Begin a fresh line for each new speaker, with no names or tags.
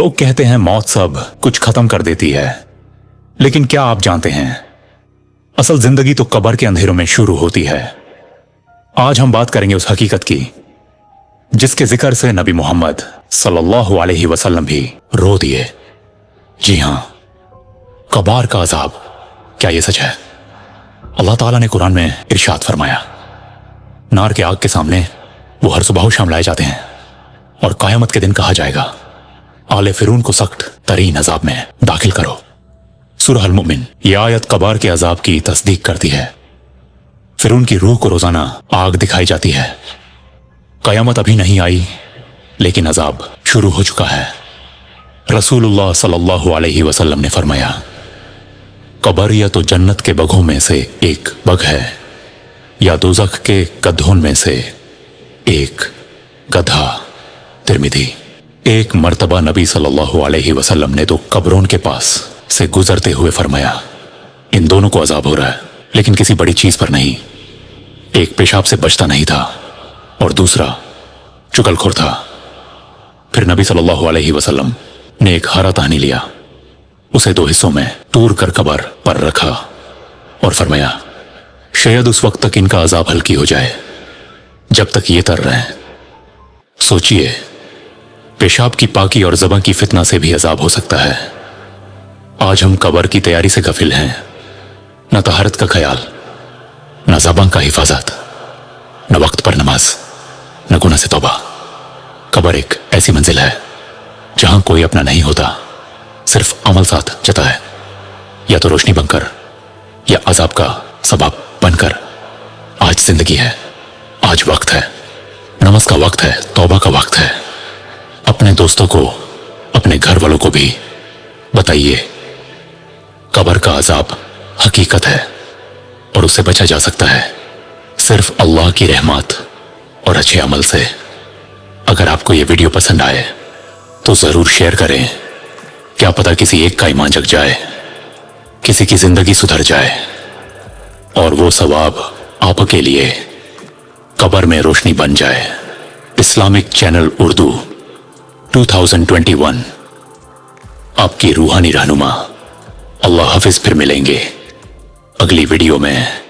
लोग कहते हैं मौत सब कुछ खत्म कर देती है, लेकिन क्या आप जानते हैं असल जिंदगी तो कब्र के अंधेरों में शुरू होती है। आज हम बात करेंगे उस हकीकत की जिसके जिक्र से नबी मोहम्मद सल्लल्लाहु अलैहि वसल्लम भी रो दिए। जी हां, कब्र का अजाब। क्या यह सच है? अल्लाह ताला ने कुरान में इरशाद फरमाया, नार के आग के सामने वो हर सुबह शाम लाए जाते हैं और कयामत के दिन कहा जाएगा, आले फिरून को सख्त तरीन अजाब में दाखिल करो। सूरह अल-मुमिन यह आयत कब्र के अजाब की तस्दीक करती है। फिरून की रूह को रोजाना आग दिखाई जाती है। कयामत अभी नहीं आई, लेकिन अजाब शुरू हो चुका है। रसूलुल्लाह सल्लल्लाहु अलैहि वसल्लम ने फरमाया, कब्र या तो जन्नत के बगों में से एक बग है या दोज़ख के गड्ढों में से एक गधा। तिरमिज़ी। एक मर्तबा नबी सल्लल्लाहु अलैहि वसल्लम ने तो कब्रों के पास से गुजरते हुए फरमाया, इन दोनों को अजाब हो रहा है, लेकिन किसी बड़ी चीज पर नहीं। एक पेशाब से बचता नहीं था और दूसरा चुगलखोर था। फिर नबी सल्लल्लाहु अलैहि वसल्लम ने एक हरा टहनी लिया, उसे दो हिस्सों में तोड़ कर कब्र पर रखा और फरमाया, शायद उस वक्त तक इनका अजाब हल्की हो जाए जब तक ये तर रहे हैं। सोचिए, पेशाब की पाकी और ज़बां की फितना से भी अजाब हो सकता है। आज हम कब्र की तैयारी से गफिल हैं, न तहारत का ख्याल, न ज़बां का हिफाजत, न वक्त पर नमाज, न गुनाह से तौबा। कब्र एक ऐसी मंजिल है जहां कोई अपना नहीं होता, सिर्फ अमल साथ चलता है, या तो रोशनी बनकर या अजाब का सबब बनकर। आज जिंदगी है, आज वक्त है, नमाज का वक्त है, तौबा का वक्त है। अपने दोस्तों को, अपने घर वालों को भी बताइए, कब्र का अजाब हकीकत है और उससे बचा जा सकता है सिर्फ अल्लाह की रहमत और अच्छे अमल से। अगर आपको यह वीडियो पसंद आए तो जरूर शेयर करें। क्या पता किसी एक का ईमान जग जाए, किसी की जिंदगी सुधर जाए और वो सवाब आपके लिए कब्र में रोशनी बन जाए। इस्लामिक चैनल उर्दू 2021 आपकी रूहानी रहनुमा। अल्लाह हाफिज। फिर मिलेंगे अगली वीडियो में।